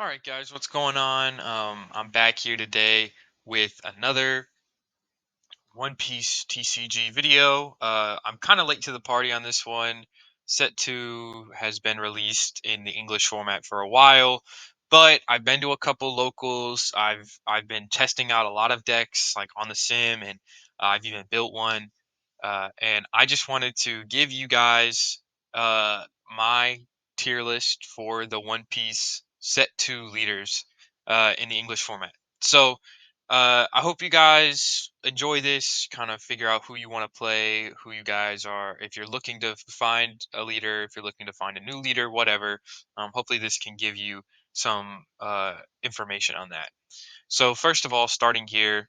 All right, guys, what's going on? I'm back here today with another One Piece TCG video. I'm kind of late to the party on this one. Set 2 has been released in the English format for a while, but I've been to a couple locals. I've been testing out a lot of decks like on the sim, and I've even built one. And I just wanted to give you guys my tier list for the One Piece Set 2 leaders in the English format. So I hope you guys enjoy this, kind of figure out who you want to play, who you guys are. If you're looking to find a leader, if you're looking to find a new leader, whatever, hopefully this can give you some information on that. So first of all, starting here,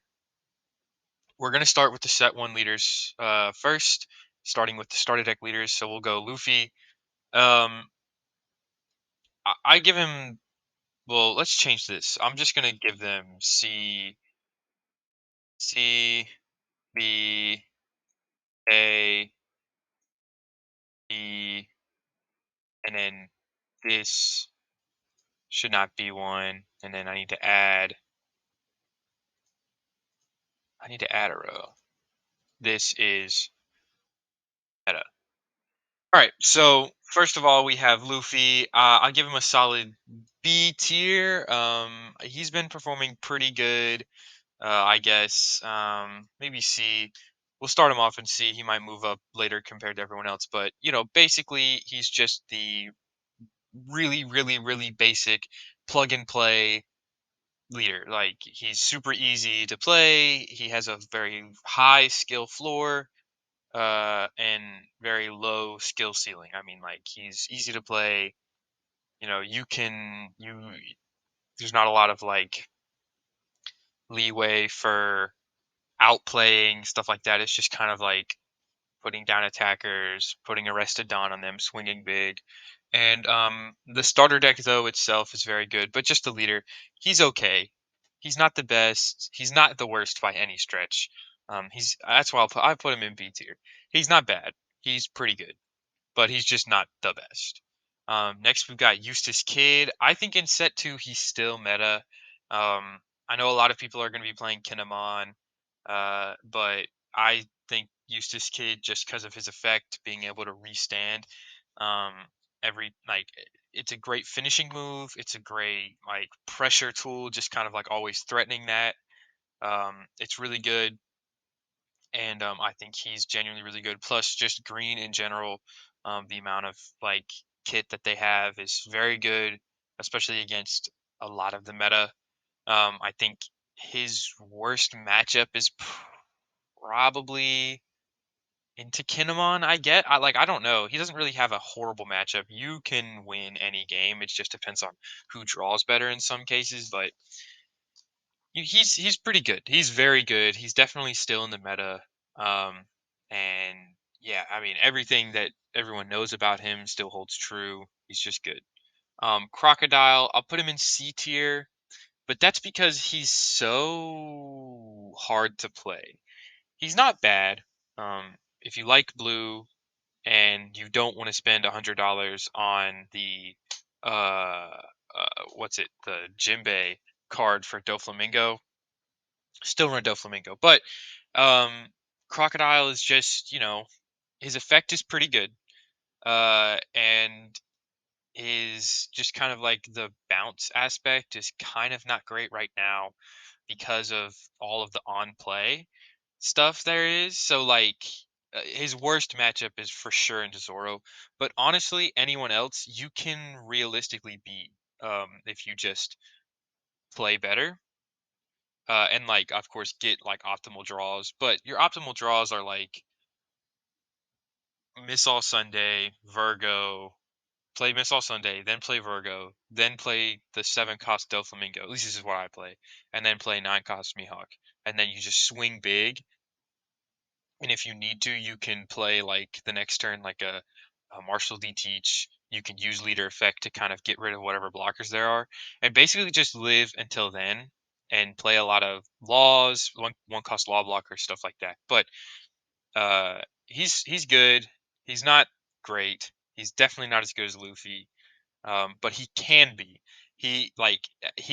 we're going to start with the set 1 leaders first, starting with the starter deck leaders. So we'll go Luffy. Um, I give him, well, let's change this. I'm just going to give them C, B, A, E, and then this should not be one. And then I need to add a row. This is meta. All right. So first of all, we have Luffy. I'll give him a solid B tier. He's been performing pretty good. I guess maybe C. We'll start him off in C. He might move up later compared to everyone else, but basically he's just the really, really, really basic plug and play leader. Like he's super easy to play. He has a very high skill floor, and very low skill ceiling. I mean, like he's easy to play. You can you. There's not a lot of like leeway for outplaying stuff like that. It's just kind of like putting down attackers, putting Arrested Dawn on them, swinging big. And the starter deck though itself is very good, but just the leader, he's okay. He's not the best. He's not the worst by any stretch. He's that's why I put him in B tier. He's not bad. He's pretty good, but he's just not the best. Next we've got Eustace Kid. I think in set 2 he's still meta. I know a lot of people are going to be playing Kinemon, but I think Eustace Kid, just because of his effect, being able to restand, um, every like it's a great finishing move. It's a great like pressure tool, just kind of like always threatening that. It's really good, and I think he's genuinely really good. Plus, just green in general, the amount of like kit that they have is very good, especially against a lot of the meta. I think his worst matchup is probably into Kinemon. I don't know. He doesn't really have a horrible matchup. You can win any game. It just depends on who draws better in some cases, but he's pretty good. He's very good. He's definitely still in the meta. Um, and yeah, I mean everything that everyone knows about him still holds true. He's just good. Crocodile, I'll put him in C tier, but that's because he's so hard to play. He's not bad. If you like blue and you don't want to spend $100 on the what's it, the Jinbei card for Doflamingo, still run Doflamingo. But um, Crocodile is just, his effect is pretty good. And his just kind of like the bounce aspect is kind of not great right now because of all of the on play stuff there is. So like his worst matchup is for sure into Zoro, but honestly, anyone else you can realistically beat if you just play better. And like of course get like optimal draws, but your optimal draws are like Miss All Sunday, Virgo, play Miss All Sunday, then play Virgo, then play the 7 cost Doflamingo. At least this is what I play, and then play 9 cost Mihawk, and then you just swing big. And if you need to, you can play like the next turn like a Martial D Teach. You can use leader effect to kind of get rid of whatever blockers there are, and basically just live until then and play a lot of laws, one cost law blocker stuff like that. But he's good. He's not great. He's definitely not as good as Luffy, but he can be. he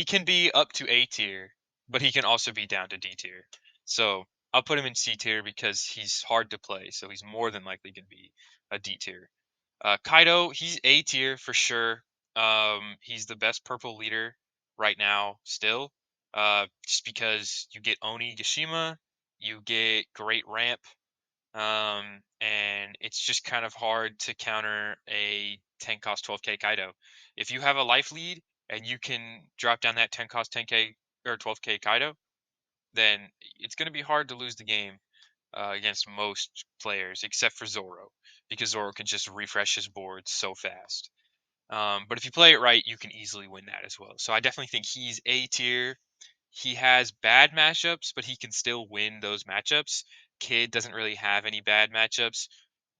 can be up to A tier, but he can also be down to D tier. So I'll put him in C tier because he's hard to play. So he's more than likely going to be a D tier. Kaido, he's A tier for sure. He's the best purple leader right now still. Just because you get Oni Gashima, you get great ramp, and it's just kind of hard to counter a 10 cost 12k Kaido. If you have a life lead and you can drop down that 10 cost 10k or 12k Kaido, then it's going to be hard to lose the game against most players except for Zoro, because Zoro can just refresh his board so fast. But if you play it right, you can easily win that as well. So I definitely think he's A tier. He has bad matchups, but he can still win those matchups. Kid doesn't really have any bad matchups.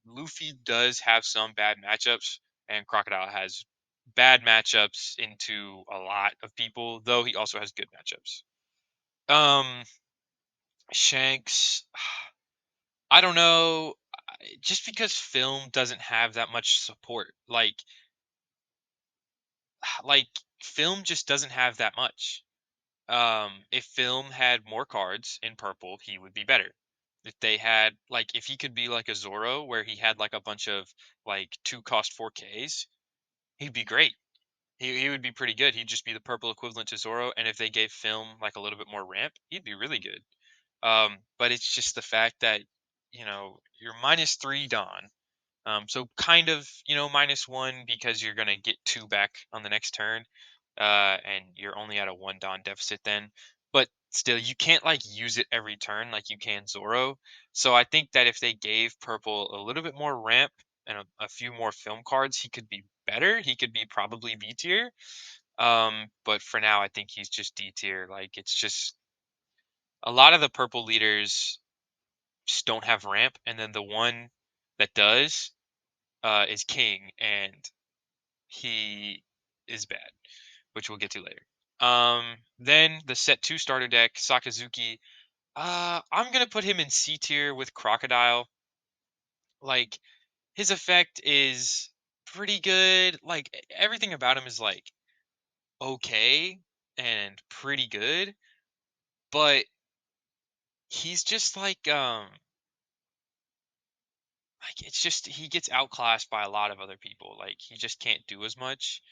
Luffy does have some bad matchups, and Crocodile has bad matchups into a lot of people, though he also has good matchups. Um, Shanks, I don't know. Just because film doesn't have that much support, like film just doesn't have that much. If film had more cards in purple, he would be better. If they had if he could be like a Zoro where he had like a bunch of like 2 cost 4Ks, he'd be great. He would be pretty good. He'd just be the purple equivalent to Zoro, and if they gave film like a little bit more ramp, he'd be really good. But it's just the fact that you're -3 Dawn. So kind of, -1 because you're gonna get 2 back on the next turn, and you're only at a 1 Dawn deficit then. But still, you can't use it every turn like you can Zoro. So I think that if they gave Purple a little bit more ramp and a few more film cards, he could be better. He could be probably B tier. But for now, I think he's just D tier. Like it's just a lot of the Purple leaders just don't have ramp, and then the one that does is King, and he is bad, which we'll get to later. Then the set 2 starter deck, Sakazuki. I'm gonna put him in C tier with Crocodile. Like his effect is pretty good. Like everything about him is okay and pretty good, but he's just it's just he gets outclassed by a lot of other people. Like he just can't do as much.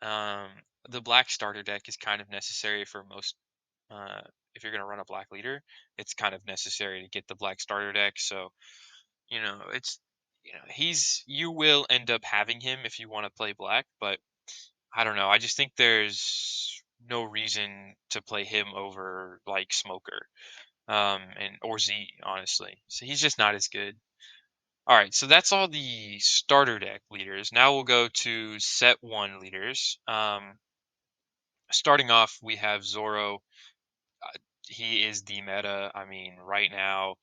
Um, the black starter deck is kind of necessary for most. Uh, if you're gonna run a black leader, it's kind of necessary to get the black starter deck. So it's you will end up having him if you want to play black, but I don't know. I just think there's no reason to play him over like Smoker, and or Z, honestly. So he's just not as good. All right, so that's all the starter deck leaders. Now we'll go to set 1 leaders. Starting off, we have Zoro. He is the meta. I mean, right now,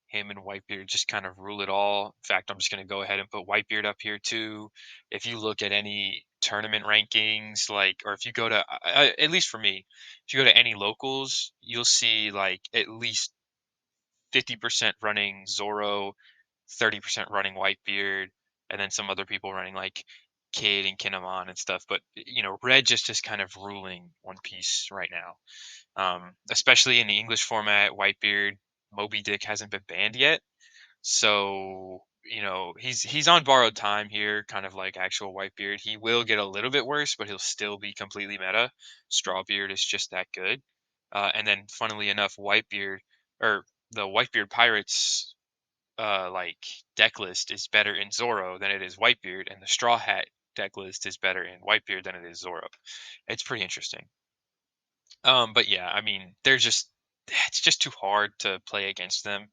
him and Whitebeard just kind of rule it all. In fact, I'm just going to go ahead and put Whitebeard up here too. If you look at any tournament rankings, or if you go to, at least for me, if you go to any locals, you'll see at least 50% running Zoro, 30% running Whitebeard, and then some other people running Kid and Kinemon and stuff. But Red just is kind of ruling One Piece right now. Especially in the English format, Whitebeard, Moby Dick hasn't been banned yet, so he's on borrowed time here, kind of like actual Whitebeard. He will get a little bit worse, but he'll still be completely meta. Strawbeard is just that good, and then funnily enough, Whitebeard or the Whitebeard Pirates deck list is better in Zoro than it is Whitebeard, and the Straw Hat deck list is better in Whitebeard than it is Zoro. It's pretty interesting. But yeah, I mean, it's just too hard to play against them.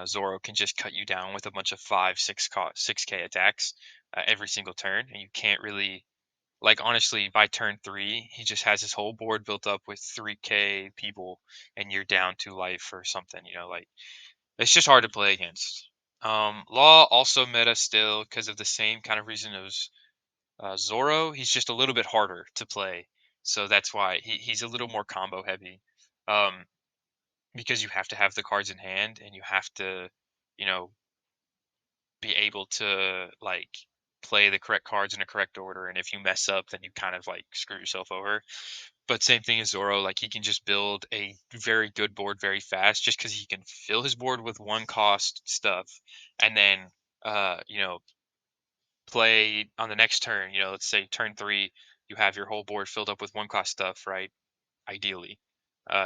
Zoro can just cut you down with a bunch of 6K attacks every single turn, and you can't really honestly by turn 3 he just has his whole board built up with 3K people, and you're down to life or something. It's just hard to play against. Law also meta still because of the same kind of reason as Zoro. He's just a little bit harder to play, so that's why he's a little more combo heavy. Um, because you have to have the cards in hand and you have to, you know, be able to play the correct cards in the correct order, and if you mess up, then you kind of like screw yourself over. But same thing as Zoro, like he can just build a very good board very fast just because he can fill his board with one cost stuff, and then you know, play on the next turn. You know, let's say turn three, you have your whole board filled up with one cost stuff, right? Ideally,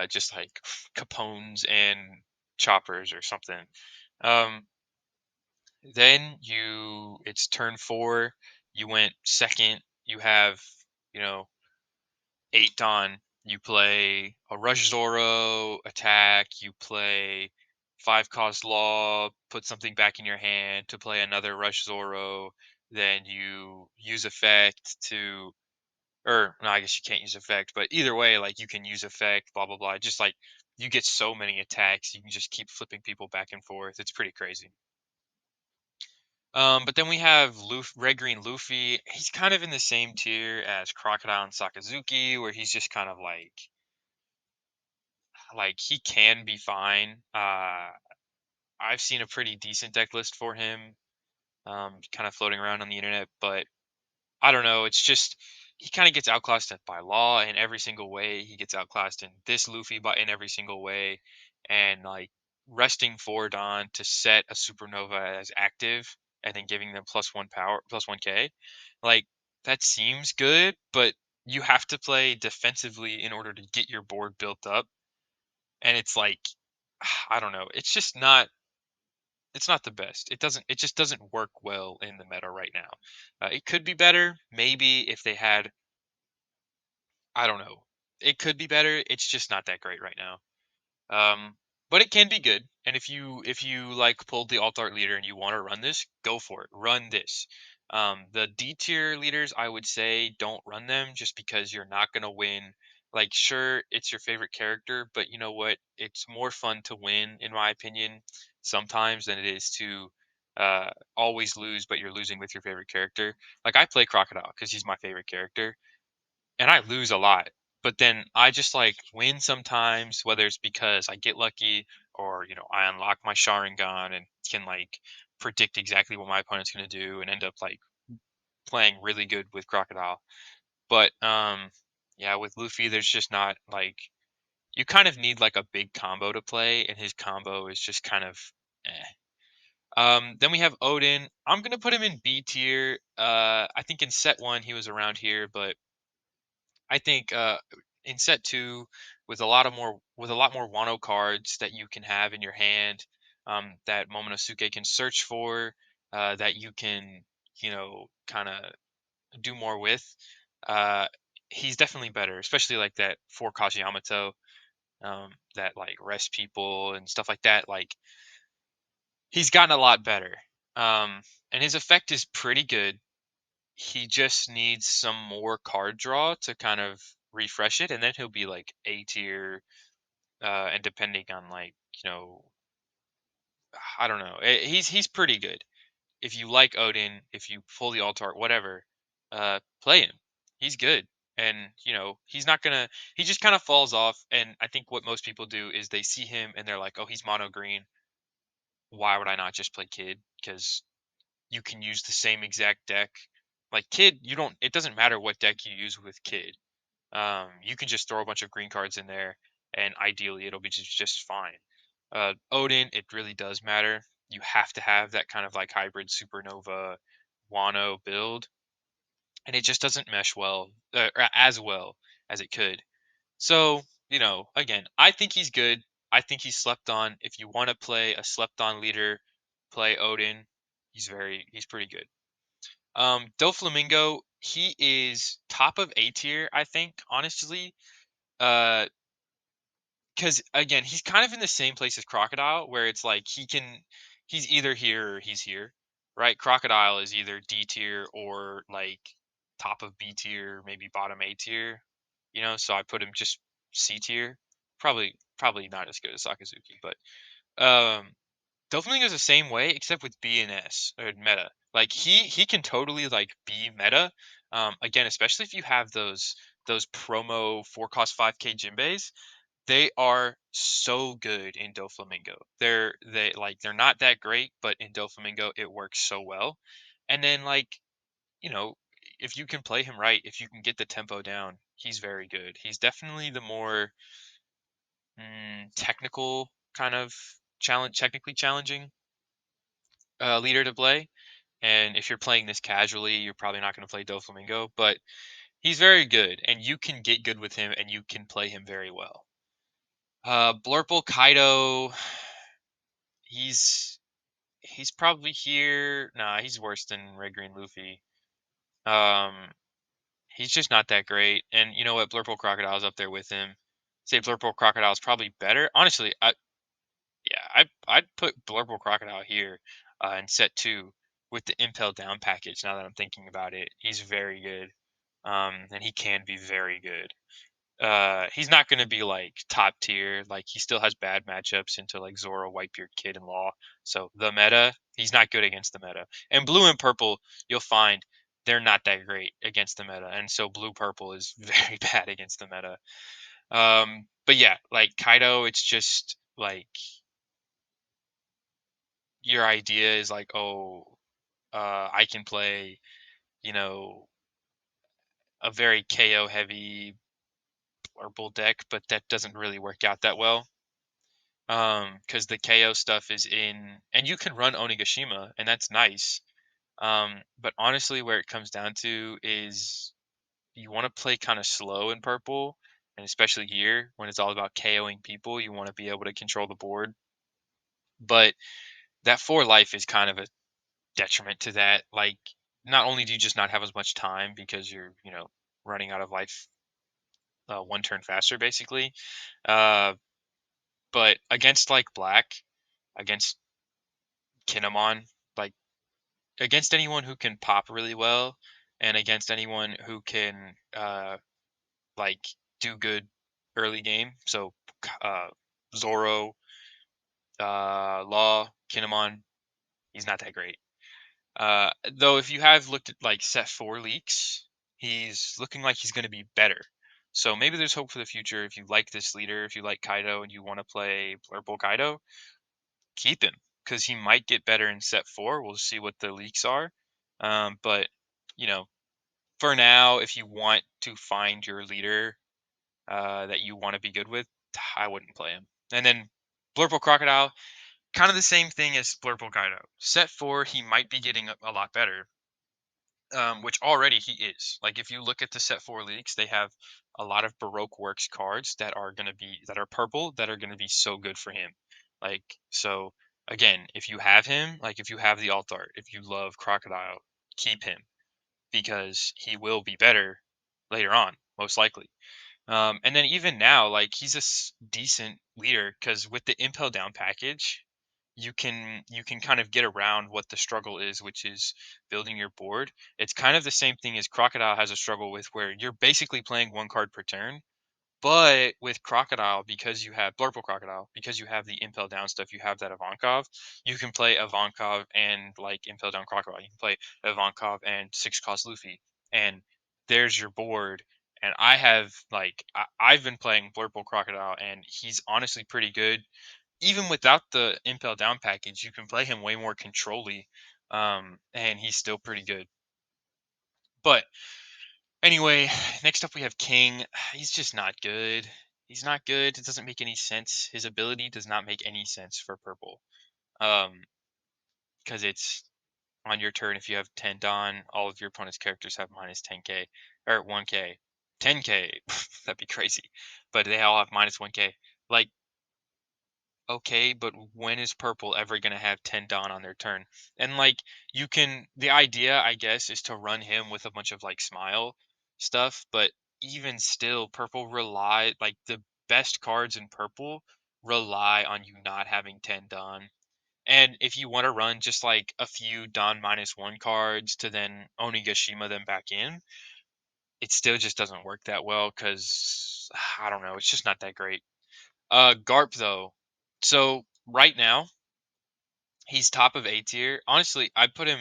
just like Capones and choppers or something. Um, then it's turn four. You went second. You have, you know, eight Dawn. You play a Rush Zoro attack. You play five cost Law. Put something back in your hand to play another Rush Zoro. Then you use effect to, or no, I guess you can't use effect, but either way, like you can use effect. Blah blah blah. Just like you get so many attacks, you can just keep flipping people back and forth. It's pretty crazy. But then we have Red Green Luffy. He's kind of in the same tier as Crocodile and Sakazuki, where he's just kind of like he can be fine. I've seen a pretty decent deck list for him, kind of floating around on the internet, but I don't know. It's just he kind of gets outclassed by Law in every single way. He gets outclassed in this Luffy, but in every single way, and like resting forward on to set a supernova as active, and then giving them plus one power, plus one K, like that seems good, but you have to play defensively in order to get your board built up, and it's like I don't know. It's just not. It's not the best. It just doesn't work well in the meta right now. It could be better, maybe if they had. I don't know. It could be better. It's just not that great right now. Um, but it can be good. And if you like pulled the alt art leader and you want to run this, go for it. Run this. The D tier leaders, I would say don't run them just because you're not gonna win. Like, sure, it's your favorite character, but you know what? It's more fun to win, in my opinion, sometimes than it is to always lose, but you're losing with your favorite character. Like I play Crocodile because he's my favorite character and I lose a lot. But then I just like win sometimes, whether it's because I get lucky or I unlock my Sharingan and can like predict exactly what my opponent's gonna do and end up like playing really good with Crocodile. But yeah, with Luffy, there's just not like you kind of need like a big combo to play, and his combo is just kind of eh. Then we have Odin. I'm gonna put him in B tier. I think in set one he was around here, but I think in set two, with a lot more Wano cards that you can have in your hand, that Momonosuke can search for, that you can kind of do more with. Uh, he's definitely better, especially like that for Kajiyamato, that like rest people and stuff like that. Like he's gotten a lot better, and his effect is pretty good. He just needs some more card draw to kind of refresh it, and then he'll be like A tier. And depending on like I don't know, he's pretty good. If you like Odin, if you pull the alt art, whatever, play him. He's good, and he's not gonna. He just kind of falls off, and I think what most people do is they see him and they're like, oh, he's mono green. Why would I not just play Kid? Because you can use the same exact deck. Like Kid, you don't. It doesn't matter what deck you use with Kid. You can just throw a bunch of green cards in there, and ideally it'll be just fine. Odin, it really does matter. You have to have that kind of like hybrid supernova Wano build, and it just doesn't mesh well, or as well as it could. So, again, I think he's good. I think he's slept on. If you want to play a slept on leader, play Odin. He's pretty good. Doflamingo, he is top of A tier, I think, honestly. Uh, because again, he's kind of in the same place as Crocodile, where it's like he's either here or he's here, right? Crocodile is either D tier or like top of B tier, maybe bottom A tier, So I put him just C tier. Probably not as good as Sakazuki, but Doflamingo is the same way, except with B and S or meta. Like he can totally like be meta. Again, especially if you have those promo 4 cost 5K Jinbeis, they are so good in Doflamingo. They're not that great, but in Doflamingo it works so well. And then like you know, if you can play him right, if you can get the tempo down, he's very good. He's definitely the more technical kind of technically challenging leader to play. And if you're playing this casually, you're probably not going to play Doflamingo, but he's very good, and you can get good with him, and you can play him very well. Blurple Kaido, he's he's probably here. Nah, he's worse than Red Green Luffy. Um, he's just not that great. And you know what? Blurple Crocodile's up there with him. Say Blurple Crocodile's probably better. Honestly, I'd put Blurple Crocodile here in set two with the Impel Down package. Now that I'm thinking about it, he's very good, and he can be very good. He's not going to be like top tier. Like he still has bad matchups into like Zoro, Whitebeard, Kid, and Law. So the meta, he's not good against the meta. And blue and purple, you'll find they're not that great against the meta. And so blue purple is very bad against the meta. But yeah, like Kaido, it's just like your idea is like, oh, I can play, you know, a very KO heavy purple deck, but that doesn't really work out that well. Because the KO stuff is in, and you can run Onigashima, and that's nice. But honestly, where it comes down to is you want to play kind of slow in purple, and especially here when it's all about KOing people, you want to be able to control the board. But that 4 life is kind of a detriment to that. Like, not only do you just not have as much time because you're, running out of life 1 turn faster, basically. Uh, but against like black, against Kinemon, like against anyone who can pop really well, and against anyone who can like do good early game. So uh, Zoro, Law, Kinemon, he's not that great. Though if you have looked at like set 4 leaks, he's looking like he's going to be better. So maybe there's hope for the future. If you like this leader, if you like Kaido and you want to play Purple Kaido, keep him because he might get better in set 4. We'll see what the leaks are. But you know, for now, if you want to find your leader that you want to be good with, I wouldn't play him. And then Blurple Crocodile, kind of the same thing as Blurple Kaido. Set 4, he might be getting a lot better, which already he is. Like if you look at the set 4 leaks, they have a lot of Baroque Works cards that are purple that are gonna be so good for him. Like so again, if you have him, like if you have the alt art, if you love Crocodile, keep him because he will be better later on, most likely. And then even now, like he's a decent leader because with the Impel Down package, you can kind of get around what the struggle is, which is building your board. It's kind of the same thing as Crocodile has a struggle with, where you're basically playing 1 card per turn. But with Crocodile, because you have Blurple Crocodile, because you have the Impel Down stuff, you have that Ivankov, you can play Ivankov and like Impel Down Crocodile. You can play Ivankov and 6 cost Luffy. And there's your board. And I have like I've been playing Blurple Crocodile and he's honestly pretty good. Even without the Impel Down package, you can play him way more controlly. And he's still pretty good. But anyway, next up we have King. He's just not good. He's not good. It doesn't make any sense. His ability does not make any sense for purple. Um, because it's on your turn. If you have 10 Don, all of your opponent's characters have minus 10k or 1k, 10k. That'd be crazy. But they all have minus 1k. Like, okay, but when is purple ever gonna have 10 Don on their turn? And like the idea I guess is to run him with a bunch of like smile stuff, but even still purple rely like the best cards in purple rely on you not having 10 Don. And if you want to run just like a few Don -1 cards to then Onigashima them back in, it still just doesn't work that well because I don't know, it's just not that great. Garp though. So right now he's top of A tier. Honestly, I put him.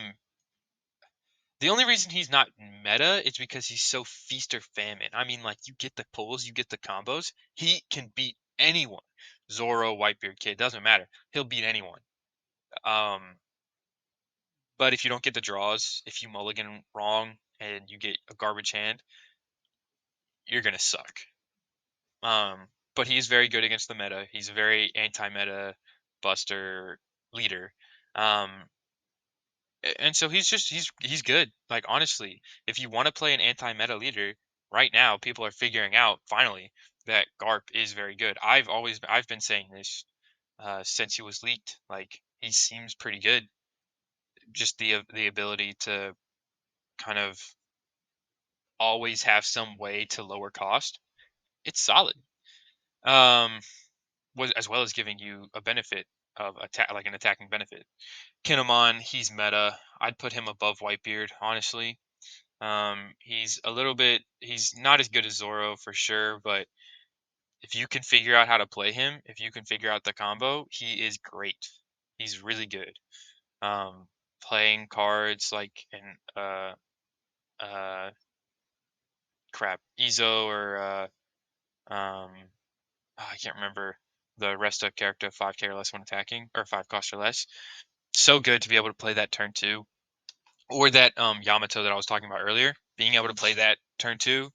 The only reason he's not meta is because he's so feast or famine. I mean, like you get the pulls, you get the combos. He can beat anyone. Zoro, Whitebeard, Kid, doesn't matter. He'll beat anyone. Um, But if you don't get the draws, if you mulligan wrong and you get a garbage hand, you're gonna suck. But he's very good against the meta. He's a very anti-meta buster leader. Um, and so he's good. Like honestly, if you want to play an anti-meta leader right now, people are figuring out finally that Garp is very good. I've been saying this since he was leaked. Like he seems pretty good. Just the ability to kind of always have some way to lower cost. It's solid. Um, was as well as giving you a benefit of attack, like an attacking benefit. Kinemon, he's meta. I'd put him above Whitebeard, honestly. He's not as good as Zoro for sure, but if you can figure out how to play him, if you can figure out the combo, he is great. He's really good. Um, Playing cards like in uh crap, Izo or I can't remember the rest of character 5k or less when attacking, or 5 cost or less. So good to be able to play that turn 2. Or that Yamato that I was talking about earlier, being able to play that turn 2,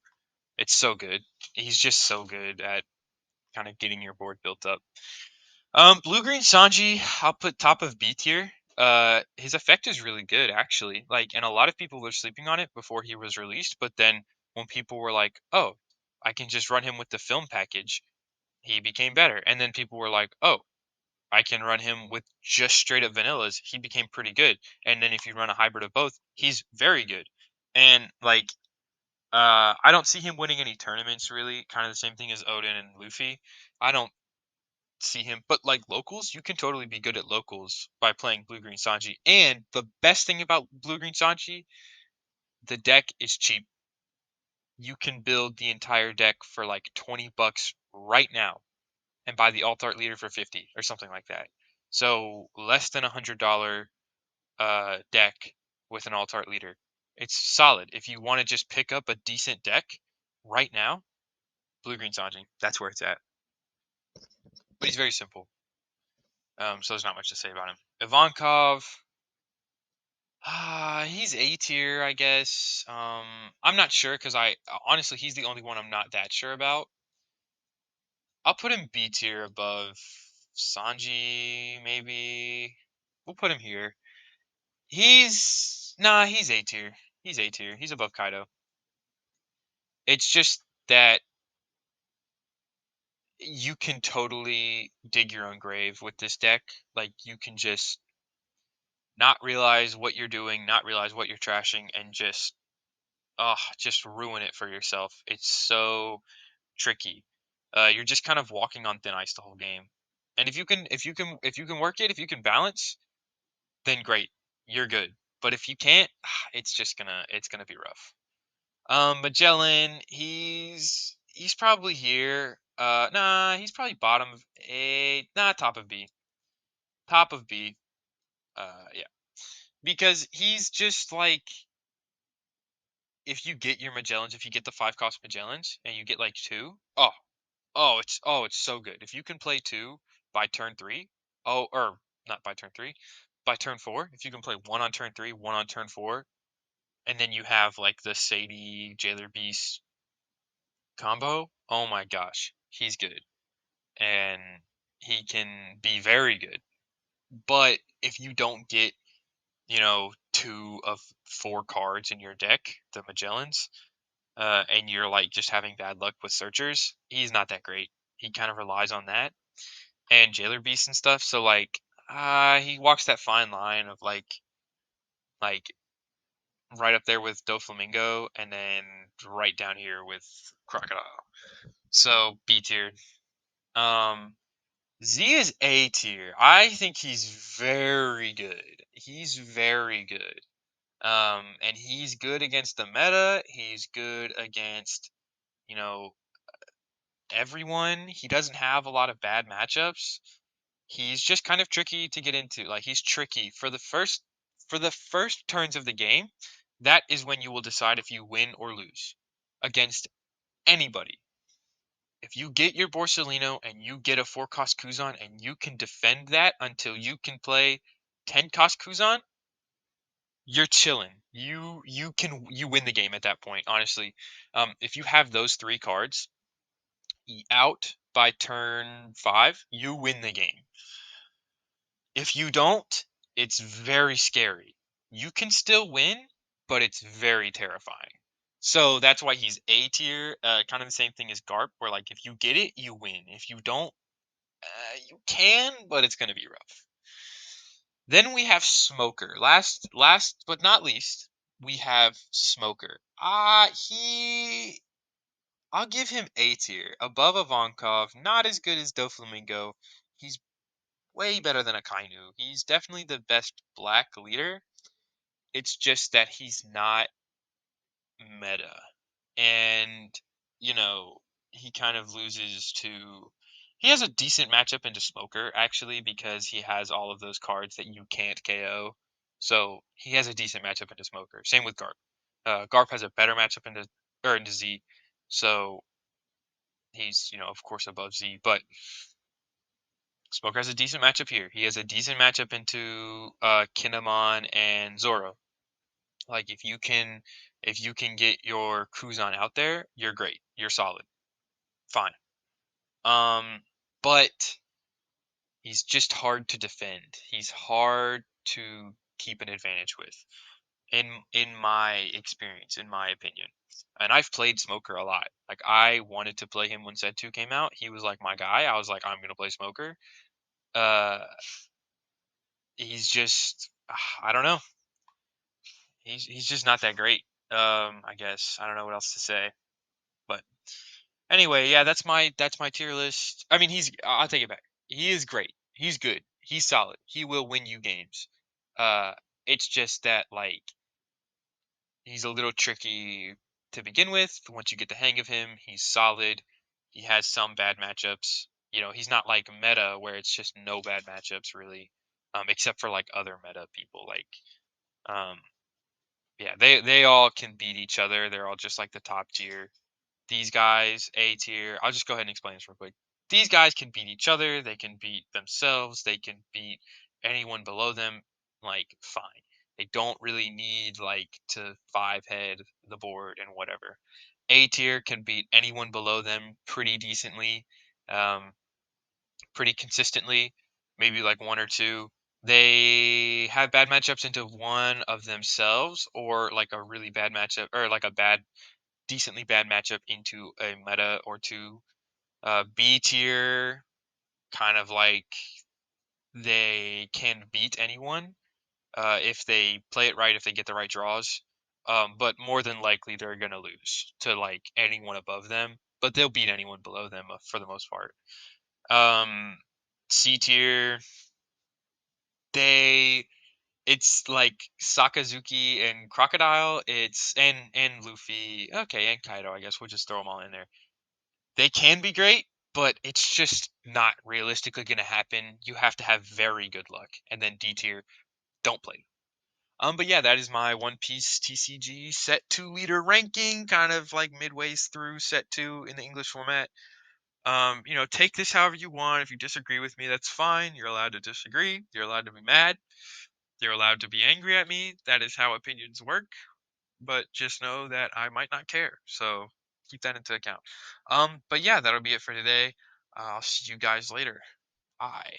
it's so good. He's just so good at kind of getting your board built up. Blue green Sanji, I'll put top of B tier. His effect is really good actually. Like, and a lot of people were sleeping on it before he was released, but then when people were like, "Oh, I can just run him with the film package," he became better. And then people were like, "Oh, I can run him with just straight up vanillas." He became pretty good. And then if you run a hybrid of both, he's very good. And like, I don't see him winning any tournaments really. Kind of the same thing as Odin and Luffy. I don't see him, but like locals, you can totally be good at locals by playing blue green Sanji. And the best thing about blue green Sanji, the deck is cheap. You can build the entire deck for like $20 right now and buy the alt art leader for 50 or something like that. So less than $100 deck with an alt art leader. It's solid. If you want to just pick up a decent deck right now, blue green Sanji, that's where it's at. But he's very simple. So there's not much to say about him. Ivankov, he's A tier, I guess. I'm not sure because I honestly he's the only one I'm not that sure about. I'll put him B tier above Sanji, maybe. We'll put him here. He's A tier. He's A tier. He's above Kaido. It's just that you can totally dig your own grave with this deck. Like you can just not realize what you're doing, not realize what you're trashing, and just ruin it for yourself. It's so tricky. You're just kind of walking on thin ice the whole game. And if you can work it, if you can balance, then great, you're good. But if you can't, it's gonna be rough. Magellan, he's probably here. Nah, he's probably bottom of A. Nah, top of B. Top of B. Yeah, because he's just like if you get your Magellans, if you get the 5 cost Magellans and you get like two, it's so good. If you can play two by turn 3, or not by turn 3, by turn 4, if you can play one on turn 3, one on turn 4, and then you have like the Sadie Jailer Beast combo, oh my gosh, he's good. And he can be very good. But if you don't get, 2 of 4 cards in your deck, the Magellans, and you're like just having bad luck with searchers, he's not that great. He kind of relies on that and Jailer Beast and stuff. So like, he walks that fine line of like right up there with Doflamingo, and then right down here with Crocodile. So B tier. Um, Z is A tier. I think he's very good. He's very good. And he's good against the meta. He's good against, you know, everyone. He doesn't have a lot of bad matchups. He's just kind of tricky to get into. Like he's tricky for the first turns of the game. That is when you will decide if you win or lose against anybody. If you get your Borsellino and you get a 4 cost Kuzan and you can defend that until you can play 10 cost Kuzan, you're chilling. You win the game at that point, honestly. If you have those three cards out by turn 5, you win the game. If you don't, it's very scary. You can still win, but it's very terrifying. So that's why he's A tier. Kind of the same thing as Garp, where like if you get it, you win. If you don't, you can, but it's gonna be rough. Then we have Smoker. Last but not least, we have Smoker. I'll give him A tier. Above Ivankov, not as good as Doflamingo. He's way better than a Kainu. He's definitely the best black leader. It's just that he's not meta. And, you know, he kind of loses to. He has a decent matchup into Smoker, actually, because he has all of those cards that you can't KO. So he has a decent matchup into Smoker. Same with Garp. Garp has a better matchup into Z. So he's, of course, above Z. But Smoker has a decent matchup here. He has a decent matchup into Kinemon and Zoro. Like if you can get your Kuzan out there, you're great. You're solid. Fine. Um, but he's just hard to defend. He's hard to keep an advantage with. In my experience, in my opinion. And I've played Smoker a lot. Like I wanted to play him when Set 2 came out. He was like my guy. I was like, I'm gonna play Smoker. Uh he's just I don't know. He's just not that great. I guess. I don't know what else to say. But anyway, yeah, that's my tier list. I mean, I'll take it back. He is great. He's good. He's solid. He will win you games. Uh it's just that like he's a little tricky to begin with. Once you get the hang of him, he's solid. He has some bad matchups. He's not like meta where it's just no bad matchups really. Except for like other meta people like um yeah, they all can beat each other. They're all just like the top tier. These guys, A tier. I'll just go ahead and explain this real quick. These guys can beat each other. They can beat themselves. They can beat anyone below them. Like, fine. They don't really need like to five head the board and whatever. A tier can beat anyone below them pretty decently, um, pretty consistently, maybe like one or two. They have bad matchups into one of themselves or like a really bad matchup or like a decently bad matchup into a meta or two. B tier, kind of like they can beat anyone if they play it right, if they get the right draws. But more than likely, they're gonna lose to like anyone above them. But they'll beat anyone below them for the most part. Um, C tier, they it's like Sakazuki and Crocodile. It's and Luffy. Okay, and Kaido. I guess we'll just throw them all in there. They can be great, but it's just not realistically going to happen. You have to have very good luck. And then D tier, don't play. But yeah, that is my One Piece TCG set 2 leader ranking, kind of like midways through set 2 in the English format. Take this however you want. If you disagree with me, that's fine. You're allowed to disagree. You're allowed to be mad. You're allowed to be angry at me. That is how opinions work. But just know that I might not care. So keep that into account. But yeah, that'll be it for today. I'll see you guys later. Bye.